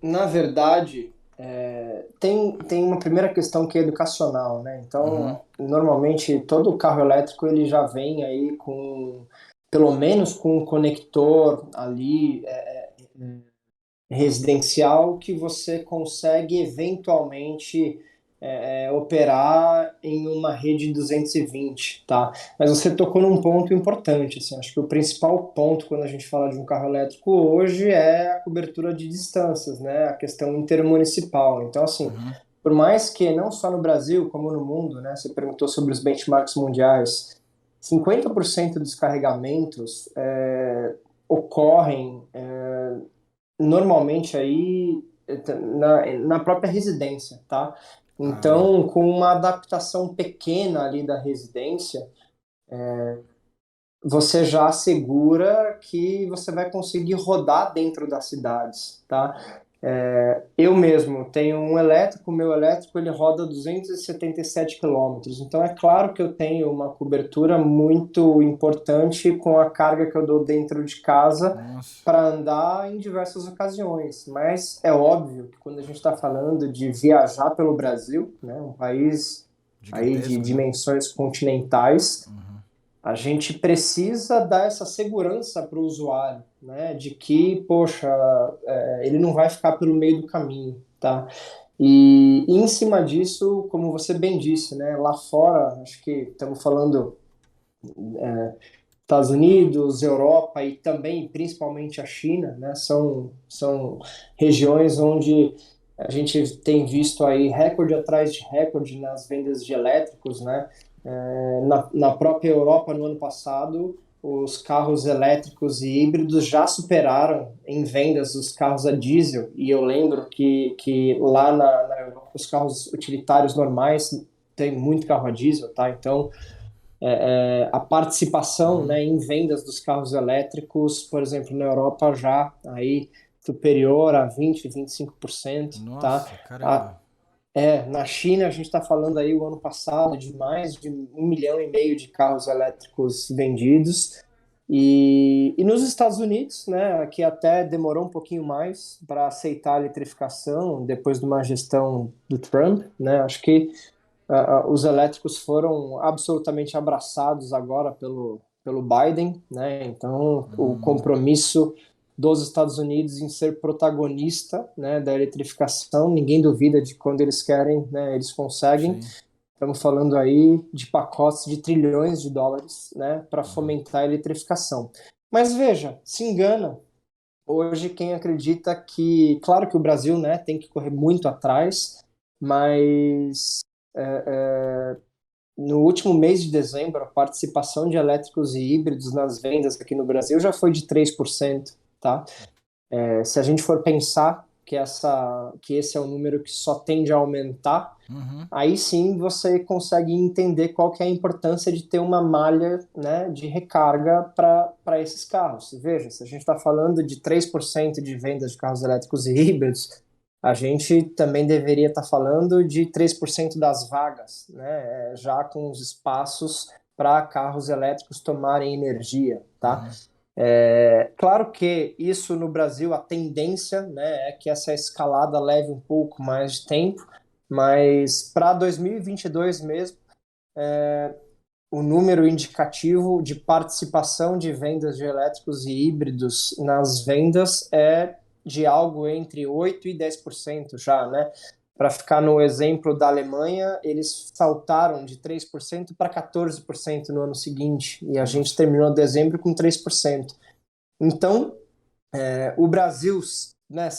Na verdade, tem uma primeira questão que é educacional, né? Uhum. Então, normalmente, todo carro elétrico ele já vem aí com, pelo menos com um conector ali residencial que você consegue eventualmente operar em uma rede 220, tá? Mas você tocou num ponto importante, assim, acho que o principal ponto quando a gente fala de um carro elétrico hoje é a cobertura de distâncias, né? A questão intermunicipal. Então, assim, Uhum. por mais que não só no Brasil, como no mundo, né? Você perguntou sobre os benchmarks mundiais, 50% dos carregamentos ocorrem normalmente aí na própria residência, tá? Ah, Então, com uma adaptação pequena ali da residência, você já assegura que você vai conseguir rodar dentro das cidades, tá? Eu mesmo tenho um elétrico, o meu elétrico ele roda 277 quilômetros, então é claro que eu tenho uma cobertura muito importante com a carga que eu dou dentro de casa nossa. para andar em diversas ocasiões, mas é óbvio que quando a gente está falando de viajar pelo Brasil, né, um país aí de Gigantesco, né? dimensões continentais, Uhum. a gente precisa dar essa segurança para o usuário, né, de que, poxa, ele não vai ficar pelo meio do caminho, tá? E em cima disso, como você bem disse, né, lá fora, acho que estamos falando Estados Unidos, Europa e também, principalmente a China, né, são regiões onde a gente tem visto aí recorde atrás de recorde nas vendas de elétricos, né? Na própria Europa, no ano passado, os carros elétricos e híbridos já superaram em vendas os carros a diesel. E eu lembro que lá na Europa, os carros utilitários normais tem muito carro a diesel, tá? Então, a participação, Uhum. né, em vendas dos carros elétricos, por exemplo, na Europa já aí superior a 20, 25%, tá? Nossa, A, caramba. Na China, a gente está falando aí o ano passado de mais de 1,5 milhão de carros elétricos vendidos. E nos Estados Unidos, né, que até demorou um pouquinho mais para aceitar a eletrificação depois de uma gestão do Trump, né, acho que os elétricos foram absolutamente abraçados agora pelo Biden, né, então o Hum, compromisso dos Estados Unidos em ser protagonista, né, da eletrificação. Ninguém duvida de quando eles querem, né, eles conseguem. sim. Estamos falando aí de pacotes de trilhões de dólares, né, para Uhum. fomentar a eletrificação. Mas veja, se engana. Hoje quem acredita que, claro que o Brasil, né, tem que correr muito atrás, mas no último mês de dezembro, a participação de elétricos e híbridos nas vendas aqui no Brasil já foi de 3%, tá? Se a gente for pensar que esse é um número que só tende a aumentar, Uhum. aí sim você consegue entender qual que é a importância de ter uma malha, né, de recarga para esses carros. Veja, se a gente está falando de 3% de vendas de carros elétricos e híbridos, a gente também deveria estar falando de 3% das vagas, né, já com os espaços para carros elétricos tomarem energia, tá? Uhum. Claro que isso no Brasil, a tendência, né, é que essa escalada leve um pouco mais de tempo, mas para 2022 mesmo, o número indicativo de participação de vendas de elétricos e híbridos nas vendas é de algo entre 8 e 10% já, né? Para ficar no exemplo da Alemanha, eles saltaram de 3% para 14% no ano seguinte, e a gente Nossa. terminou dezembro com 3%. Então, o Brasil, né?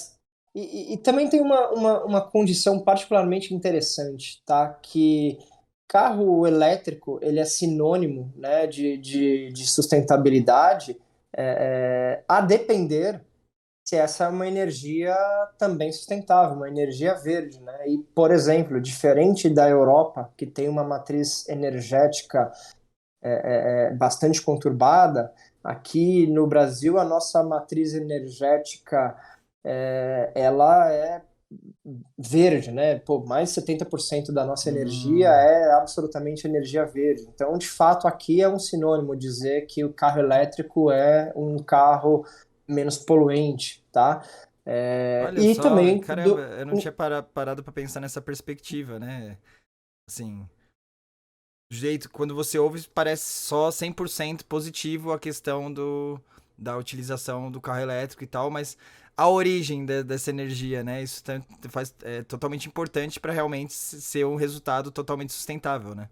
E também tem uma condição particularmente interessante, tá? Que carro elétrico ele é sinônimo, né, de sustentabilidade, a depender se essa é uma energia também sustentável, uma energia verde, né? E, por exemplo, diferente da Europa, que tem uma matriz energética bastante conturbada. Aqui no Brasil, a nossa matriz energética ela é verde, né? Pô, mais de 70% da nossa energia Hum, é absolutamente energia verde. Então, de fato, aqui é um sinônimo dizer que o carro elétrico é um carro menos poluente, tá? olha E só, também caramba, eu não tinha parado pra pensar nessa perspectiva, né? Assim, do jeito, quando você ouve, parece só 100% positivo a questão da utilização do carro elétrico e tal, mas a origem dessa energia, né? Isso é totalmente importante para realmente ser um resultado totalmente sustentável, né?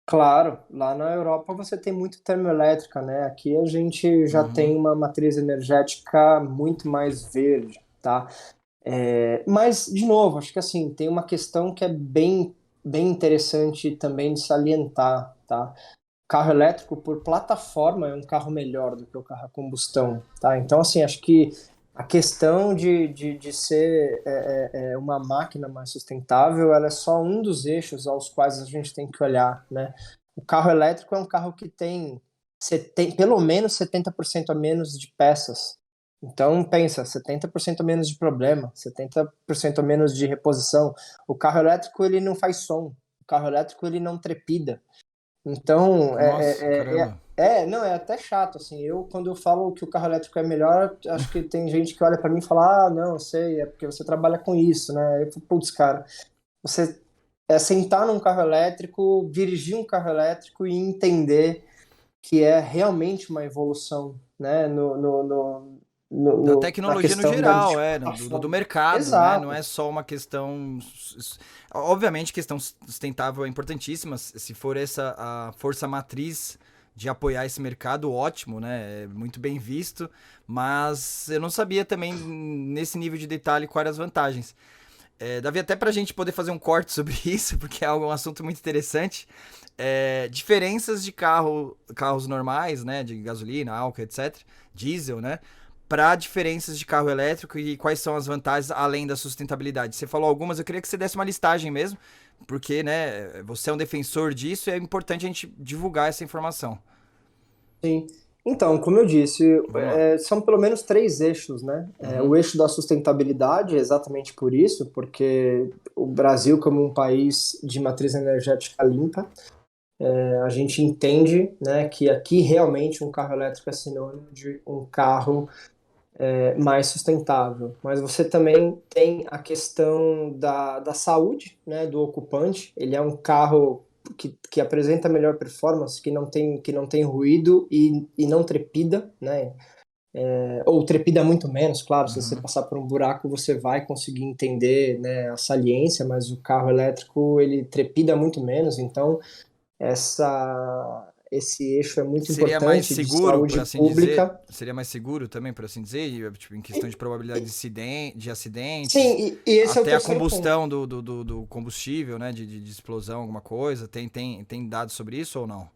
claro, lá na Europa você tem muito termoelétrica, né? Aqui a gente já Uhum. tem uma matriz energética muito mais verde, tá? Mas, de novo, acho que assim, tem uma questão que é bem interessante também de salientar, tá? Carro elétrico por plataforma é um carro melhor do que o carro a combustão, tá? Então, assim, acho que a questão de ser uma máquina mais sustentável, ela é só um dos eixos aos quais a gente tem que olhar, né? O carro elétrico é um carro que tem pelo menos 70% a menos de peças. Então, pensa, 70% a menos de problema, 70% a menos de reposição. O carro elétrico, ele não faz som. O carro elétrico, ele não trepida. Então, Nossa, caramba. não, é até chato, assim, quando eu falo que o carro elétrico é melhor, acho que tem gente que olha para mim e fala, ah, não, eu sei, é porque você trabalha com isso, né, eu falo, putz, cara, você sentar num carro elétrico, dirigir um carro elétrico e entender que é realmente uma evolução, né, Da na tecnologia no questão de geral, do plataforma. mercado, né? Não Exato. é só uma questão. Obviamente, questão sustentável é importantíssima. Se for essa a força matriz de apoiar esse mercado, ótimo, né? É muito bem visto. Mas eu não sabia também, nesse nível de detalhe, quais as vantagens. Davi, até pra gente poder fazer um corte sobre isso, porque é um assunto muito interessante. Diferenças de carros normais, né? De gasolina, álcool, etc. Diesel, né? Para diferenças de carro elétrico e quais são as vantagens além da sustentabilidade. Você falou algumas, eu queria que você desse uma listagem mesmo, porque, né, você é um defensor disso e é importante a gente divulgar essa informação. Sim. Então, como eu disse, Vamos lá. são pelo menos três eixos, né? Uhum. O eixo da sustentabilidade, exatamente por isso, porque o Brasil, como um país de matriz energética limpa, a gente entende, né, que aqui realmente um carro elétrico é sinônimo de um carro mais sustentável. Mas você também tem a questão da saúde, né, do ocupante. Ele é um carro que apresenta melhor performance, que não tem ruído e não trepida, né? Ou trepida muito menos, claro, se você Uhum. passar por um buraco você vai conseguir entender, né, a saliência, mas o carro elétrico ele trepida muito menos, então esse eixo é muito Seria mais importante de seguro, por saúde assim dizer? pública. Seria mais seguro também, por assim dizer? E, tipo, em questão de probabilidade de acidentes, Sim, e esse é o até a terceiro ponto. combustão do combustível, né? De explosão, alguma coisa. Tem dados sobre isso ou não?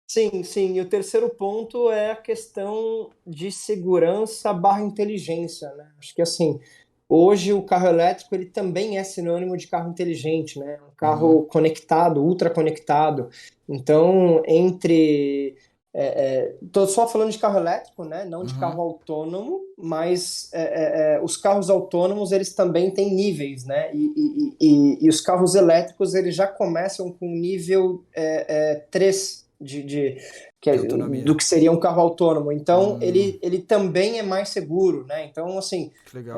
Sim, sim. E o terceiro ponto é a questão de segurança barra inteligência, né? Acho que assim, hoje o carro elétrico ele também é sinônimo de carro inteligente, né? Um Uhum. carro conectado, ultra conectado. Então, tô só falando de carro elétrico, né? Não de Uhum. carro autônomo, mas os carros autônomos eles também têm níveis, né? E os carros elétricos eles já começam com nível 3 De autonomia. do que seria um carro autônomo. Então, Hum, ele também é mais seguro, né? Então, assim, que legal.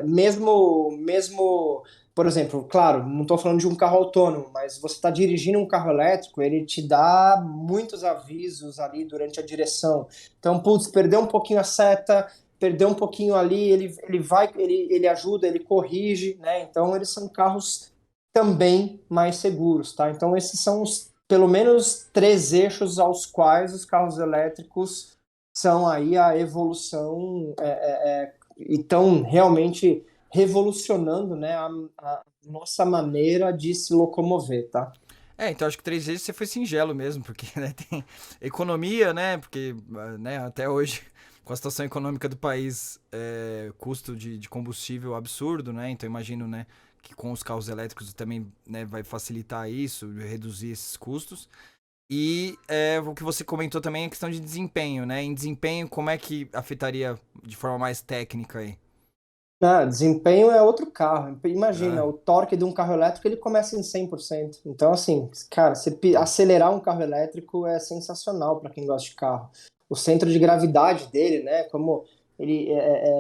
mesmo, por exemplo, claro, não estou falando de um carro autônomo, mas você está dirigindo um carro elétrico, ele te dá muitos avisos ali durante a direção. Então, putz, perdeu um pouquinho a seta, perdeu um pouquinho ali, ele ajuda, ele corrige, né? Então, eles são carros também mais seguros, tá? Então, esses são pelo menos três eixos aos quais os carros elétricos são aí a evolução e estão realmente revolucionando, né, a nossa maneira de se locomover, tá? Então acho que 3 vezes você foi singelo mesmo, porque né, tem economia, né? Porque né, até hoje, com a situação econômica do país, custo de combustível absurdo, né? Então imagino, né, que com os carros elétricos também né, vai facilitar isso, reduzir esses custos. E o que você comentou também é a questão de desempenho, né? Em desempenho, como é que afetaria de forma mais técnica aí? Desempenho é outro carro. Imagina, É, o torque de um carro elétrico ele começa em 100%. Então, assim, cara, acelerar um carro elétrico é sensacional para quem gosta de carro. O centro de gravidade dele, né? Como ele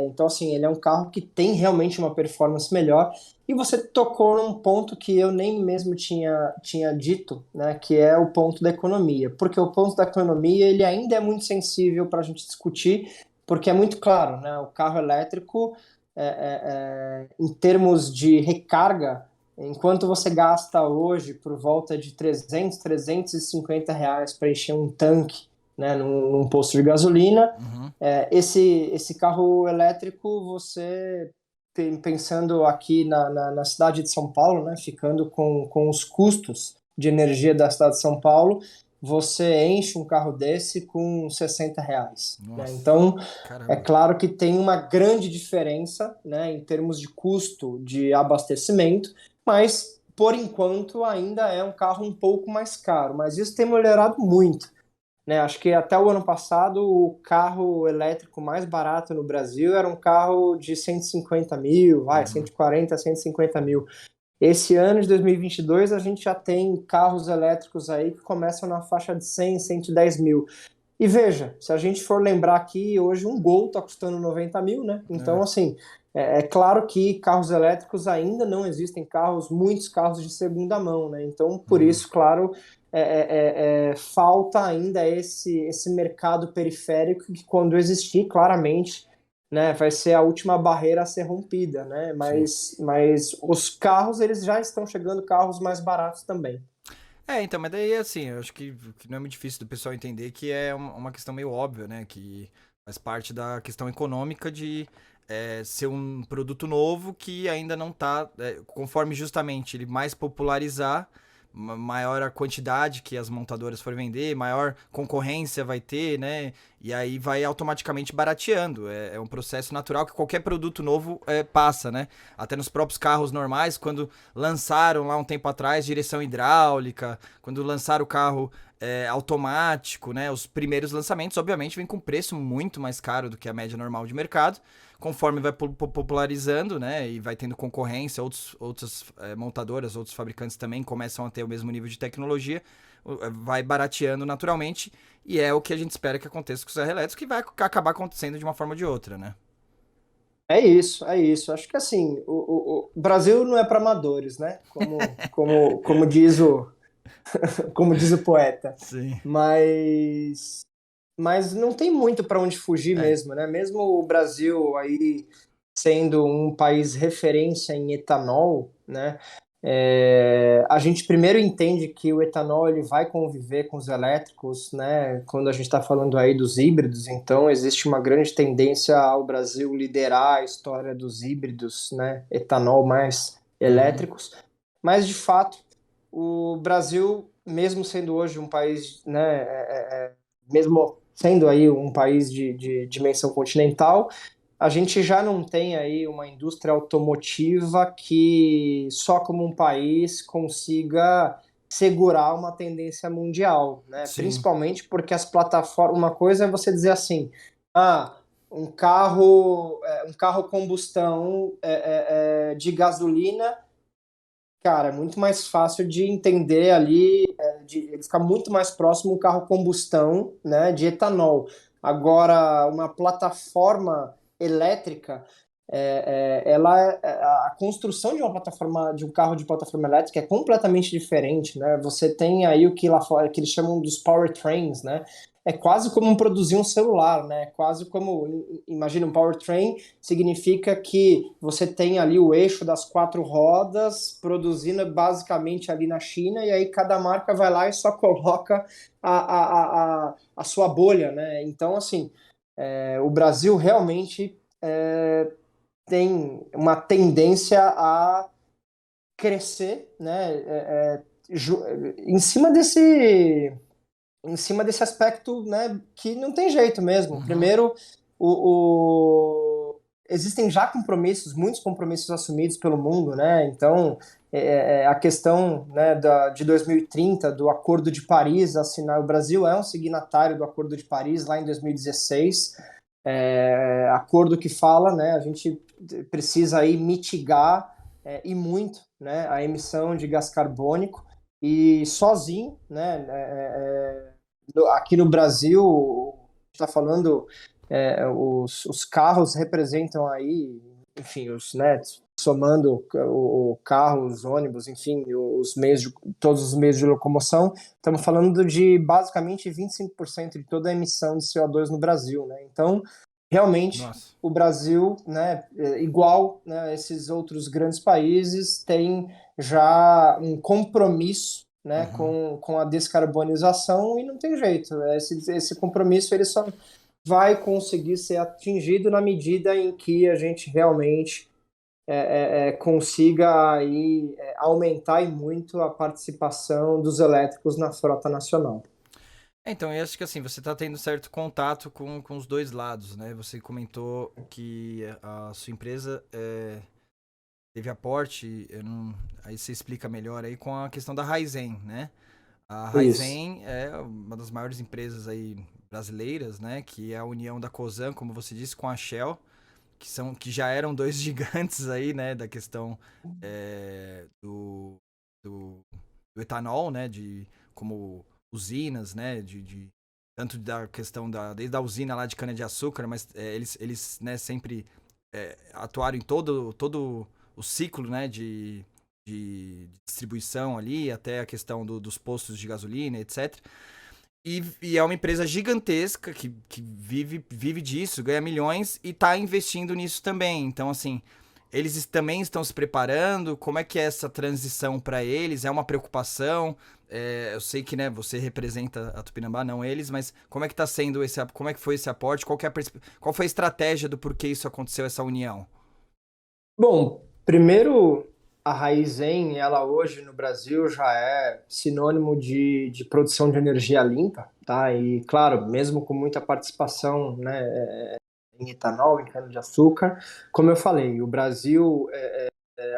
então, assim, ele é um carro que tem realmente uma performance melhor. E você tocou num ponto que eu nem mesmo tinha dito, né? Que é o ponto da economia. Porque o ponto da economia ele ainda é muito sensível para a gente discutir, porque é muito claro, né? O carro elétrico em termos de recarga, enquanto você gasta hoje por volta de 300, 350 reais para encher um tanque, né, num posto de gasolina, uhum, esse carro elétrico, você pensando aqui na cidade de São Paulo, né, ficando com os custos de energia da cidade de São Paulo, você enche um carro desse com 60 reais. Né? nossa, Então, é caramba. claro que tem uma grande diferença, né, em termos de custo de abastecimento, mas por enquanto ainda é um carro um pouco mais caro. Mas isso tem melhorado muito, né? Acho que até o ano passado o carro elétrico mais barato no Brasil era um carro de 150 mil, Uhum. 140, 150 mil. Esse ano de 2022 a gente já tem carros elétricos aí que começam na faixa de 100, 110 mil. E veja, se a gente for lembrar aqui, hoje um Gol está custando 90 mil, né? Então, É, assim, é claro que carros elétricos ainda não existem carros, muitos carros de segunda mão, né? Então, por uhum. isso, claro, falta ainda esse mercado periférico que, quando existir, claramente, né, vai ser a última barreira a ser rompida, né? Sim. Mas os carros, eles já estão chegando carros mais baratos também. É, então, mas daí assim, eu acho que não é muito difícil do pessoal entender que é uma questão meio óbvia, né? Que faz parte da questão econômica de ser um produto novo que ainda não tá, conforme justamente ele mais popularizar, maior a quantidade que as montadoras forem vender, maior concorrência vai ter, né? E aí vai automaticamente barateando. É um processo natural que qualquer produto novo passa, né? Até nos próprios carros normais, quando lançaram lá um tempo atrás direção hidráulica, quando lançaram o carro automático, né? Os primeiros lançamentos, obviamente, vêm com preço muito mais caro do que a média normal de mercado. Conforme vai popularizando, né? E vai tendo concorrência, outras montadoras, outros fabricantes também começam a ter o mesmo nível de tecnologia, vai barateando naturalmente. E é o que a gente espera que aconteça com os carros elétricos, que vai acabar acontecendo de uma forma ou de outra, né? É isso, é isso. Acho que assim, o Brasil não é para amadores, né? Como diz o poeta. Sim. Mas, mas não tem muito para onde fugir É, mesmo, né? Mesmo o Brasil aí sendo um país referência em etanol, né? A gente primeiro entende que o etanol ele vai conviver com os elétricos, né? Quando a gente está falando aí dos híbridos, então existe uma grande tendência ao Brasil liderar a história dos híbridos, né? Etanol mais uhum, elétricos, mas de fato o Brasil, mesmo sendo hoje um país, né? Mesmo sendo aí um país de dimensão continental, a gente já não tem aí uma indústria automotiva que só como um país consiga segurar uma tendência mundial, né? sim. Principalmente porque as plataformas, uma coisa é você dizer assim, ah, um carro combustão de gasolina, cara, é muito mais fácil de entender ali, de ficar muito mais próximo um carro combustão, né, de etanol. Agora, uma plataforma elétrica, a construção de uma plataforma, de um carro de plataforma elétrica é completamente diferente, né? Você tem aí o que lá fora, que eles chamam dos powertrains, né? É quase como produzir um celular, né? Quase como, imagina, um powertrain significa que você tem ali o eixo das quatro rodas produzindo basicamente ali na China, e aí cada marca vai lá e só coloca a sua bolha, né? Então, assim, o Brasil realmente tem uma tendência a crescer, né? Em cima desse aspecto, né, que não tem jeito mesmo. Uhum, Primeiro, existem já compromissos, muitos compromissos assumidos pelo mundo, né? Então, a questão, né, de 2030, do Acordo de Paris, assinar, o Brasil é um signatário do Acordo de Paris lá em 2016. acordo que fala, né, a gente precisa aí mitigar e muito, né, a emissão de gás carbônico e sozinho, né, aqui no Brasil, está falando, os carros representam aí, enfim, né, somando o carro, os ônibus, enfim, todos os meios de locomoção, estamos falando de basicamente 25% de toda a emissão de CO2 no Brasil, né? Então, realmente, Nossa. o Brasil, né, igual, né, esses outros grandes países, tem já um compromisso, né, Uhum. com a descarbonização e não tem jeito. Esse compromisso ele só vai conseguir ser atingido na medida em que a gente realmente consiga aí, aumentar e muito a participação dos elétricos na frota nacional. Então, eu acho que assim, você está tendo certo contato com os dois lados, né? Você comentou que a sua empresa teve aporte, aí você explica melhor aí com a questão da Raizen, né? A Isso. Raizen é uma das maiores empresas aí brasileiras, né? Que é a união da Cosan, como você disse, com a Shell, que já eram dois gigantes aí, né? Da questão do, do etanol, né? De como usinas, né? Tanto da questão desde a usina lá de cana de açúcar, mas eles né, sempre atuaram em todo o ciclo, né? De distribuição ali, até a questão dos postos de gasolina, etc. E é uma empresa gigantesca que vive disso, ganha milhões e está investindo nisso também. Então, assim, eles também estão se preparando. Como é que é essa transição para eles? É uma preocupação? Eu sei que né, você representa a Tupinambá, não eles, mas como é que tá sendo como é que foi esse aporte? Qual foi a estratégia do porquê isso aconteceu, essa união? Bom, primeiro, a Raizen, ela hoje no Brasil já é sinônimo de produção de energia limpa, tá? E, claro, mesmo com muita participação, né, em etanol, em cana-de-açúcar, como eu falei, o Brasil,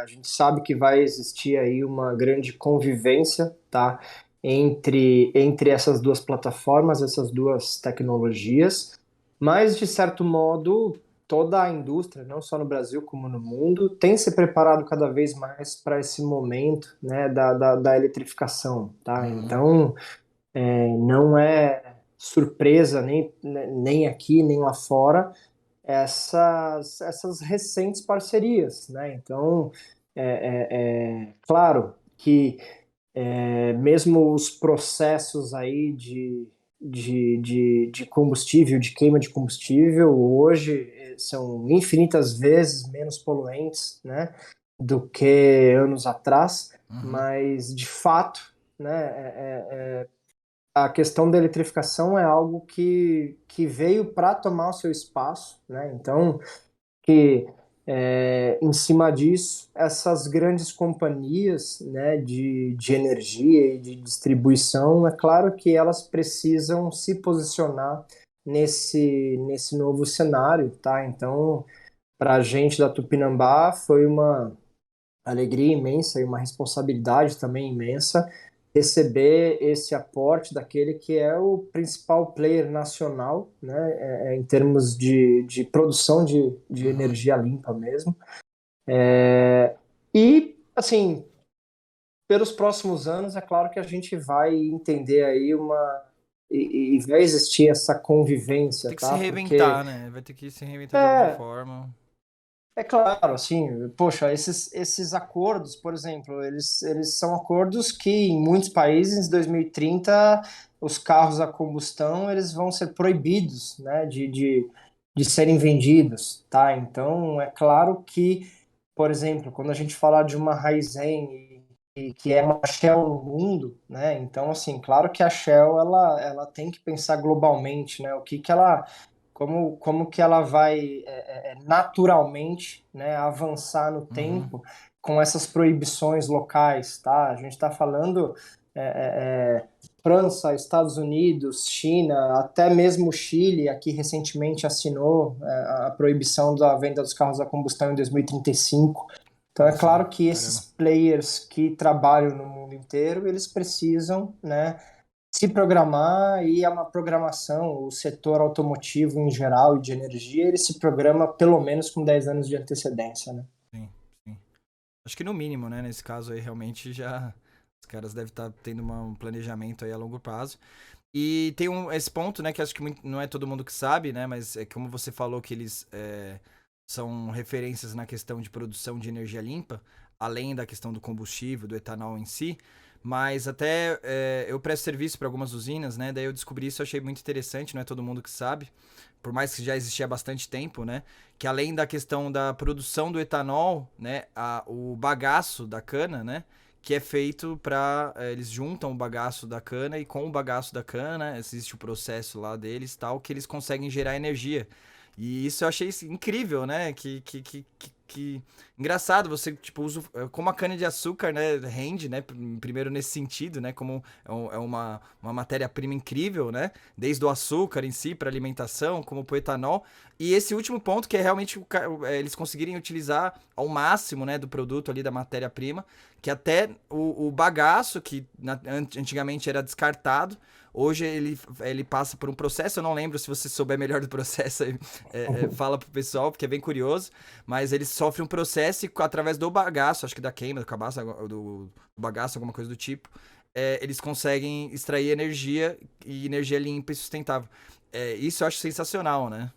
a gente sabe que vai existir aí uma grande convivência, tá? Entre essas duas plataformas, essas duas tecnologias, mas, de certo modo, toda a indústria, não só no Brasil como no mundo, tem se preparado cada vez mais para esse momento, né, da eletrificação, tá? Uhum, Então, não é surpresa nem aqui, nem lá fora, essas recentes parcerias, né? Então, claro que mesmo os processos aí de combustível, de queima de combustível, hoje são infinitas vezes menos poluentes, né, do que anos atrás, uhum, mas de fato, né, a questão da eletrificação é algo que veio para tomar o seu espaço, né, então que em cima disso, essas grandes companhias, né, de energia e de distribuição, é claro que elas precisam se posicionar nesse novo cenário, tá? Então, para a gente da Tupinambá foi uma alegria imensa e uma responsabilidade também imensa receber esse aporte daquele que é o principal player nacional, né, em termos de produção de uhum. energia limpa mesmo. E, assim, pelos próximos anos, é claro que a gente vai entender aí e vai existir essa convivência, Tem que se tá? Porque reinventar, né? Vai ter que se reinventar de alguma forma. é claro, assim, poxa, esses acordos, por exemplo, eles são acordos que em muitos países, em 2030, os carros a combustão, eles vão ser proibidos, né, de serem vendidos, tá? Então, é claro que, por exemplo, quando a gente falar de uma Raizen e que é uma Shell no mundo, né, então, assim, claro que a Shell, ela tem que pensar globalmente, né, como que ela vai naturalmente, né, avançar no Uhum. tempo com essas proibições locais, tá? A gente está falando França, Estados Unidos, China, até mesmo o Chile, aqui recentemente assinou a proibição da venda dos carros a combustão em 2035. Então é Nossa, claro que esses caramba. players que trabalham no mundo inteiro, eles precisam, né, se programar, e é uma programação, o setor automotivo em geral e de energia, ele se programa pelo menos com 10 anos de antecedência, né? Sim, sim. Acho que no mínimo, né? Nesse caso aí, realmente já. Os caras devem estar tendo um planejamento aí a longo prazo. E tem esse ponto, né, que acho que não é todo mundo que sabe, né, mas é como você falou que eles são referências na questão de produção de energia limpa, além da questão do combustível, do etanol em si, mas até eu presto serviço para algumas usinas, né, daí eu descobri isso, eu achei muito interessante, não é todo mundo que sabe, por mais que já existia há bastante tempo, né, que além da questão da produção do etanol, né, o bagaço da cana, né, que é feito para eles juntam o bagaço da cana e com o bagaço da cana existe o processo lá deles tal que eles conseguem gerar energia. E isso eu achei incrível, né? Que engraçado, você tipo usa como a cana de açúcar, né, rende, né, primeiro nesse sentido, né, como é uma matéria-prima incrível, né, desde o açúcar em si para alimentação, como o etanol. E esse último ponto que é realmente eles conseguirem utilizar ao máximo, né, do produto ali da matéria-prima, que até o bagaço que antigamente era descartado, hoje ele passa por um processo, eu não lembro, se você souber melhor do processo, fala pro pessoal, porque é bem curioso, mas ele sofre um processo e através do bagaço, acho que da queima, do cabaço, do bagaço, alguma coisa do tipo, eles conseguem extrair energia e energia limpa e sustentável. Isso eu acho sensacional, né?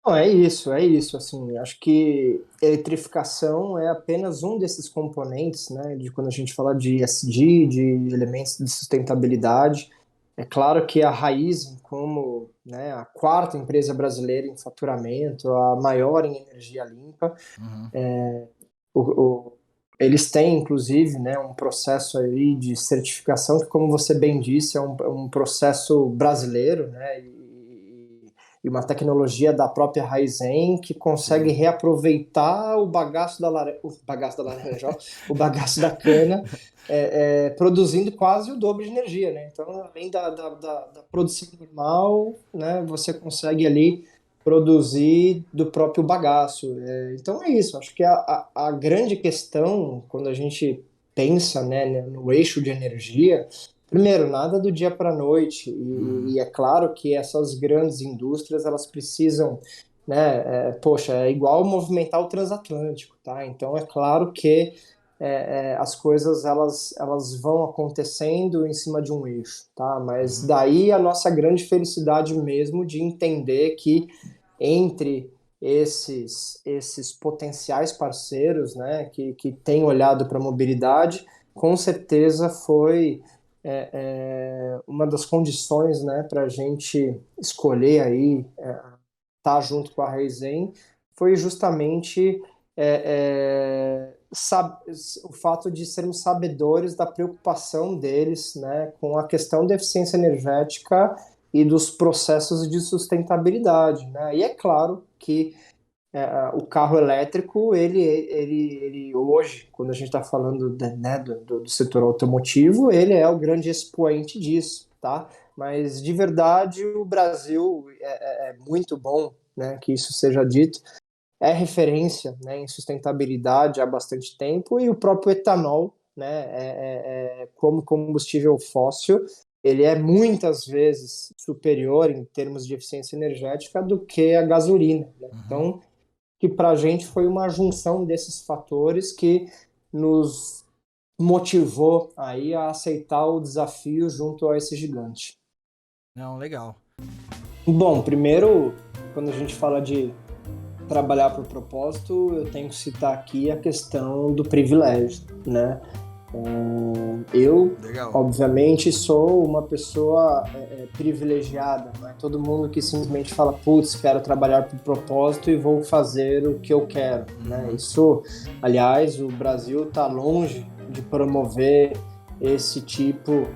Não, é isso, assim, acho que eletrificação é apenas um desses componentes, né, de quando a gente fala de ESG, de elementos de sustentabilidade. É claro que a Raízen, como, né, a quarta empresa brasileira em faturamento, a maior em energia limpa, Uhum. o, o- eles têm, inclusive, né, um processo aí de certificação que, como você bem disse, é um processo brasileiro, né, e uma tecnologia da própria Raizen que consegue Sim. reaproveitar o bagaço da cana, produzindo quase o dobro de energia, né? Então, além da produção normal, né, você consegue ali produzir do próprio bagaço. Então é isso, acho que a grande questão, quando a gente pensa, né, no eixo de energia, primeiro, nada do dia para a noite, Uhum. e é claro que essas grandes indústrias, elas precisam, né, poxa, é igual movimentar o transatlântico, tá? Então é claro que as coisas, elas vão acontecendo em cima de um eixo, tá? Mas Uhum. daí a nossa grande felicidade mesmo de entender que entre esses potenciais parceiros, né, que têm olhado para a mobilidade, com certeza foi uma das condições, né, para a gente escolher aí estar junto com a Raizen foi justamente o fato de sermos sabedores da preocupação deles, né, com a questão da eficiência energética e dos processos de sustentabilidade, né? E é claro que o carro elétrico, ele hoje, quando a gente está falando né, do setor automotivo, ele é o grande expoente disso, tá? Mas de verdade, o Brasil é muito bom, né, que isso seja dito, é referência, né, em sustentabilidade há bastante tempo, e o próprio etanol, né, como combustível fóssil, ele é muitas vezes superior em termos de eficiência energética do que a gasolina, né? Uhum. Então, que para a gente foi uma junção desses fatores que nos motivou aí a aceitar o desafio junto a esse gigante. Não, legal. Bom, primeiro, quando a gente fala de trabalhar por propósito, eu tenho que citar aqui a questão do privilégio, né? Eu, Legal. obviamente, sou uma pessoa privilegiada, não é todo mundo que simplesmente fala, putz, quero trabalhar por propósito e vou fazer o que eu quero, né? Uhum. Isso, aliás, o Brasil está longe de promover esse tipo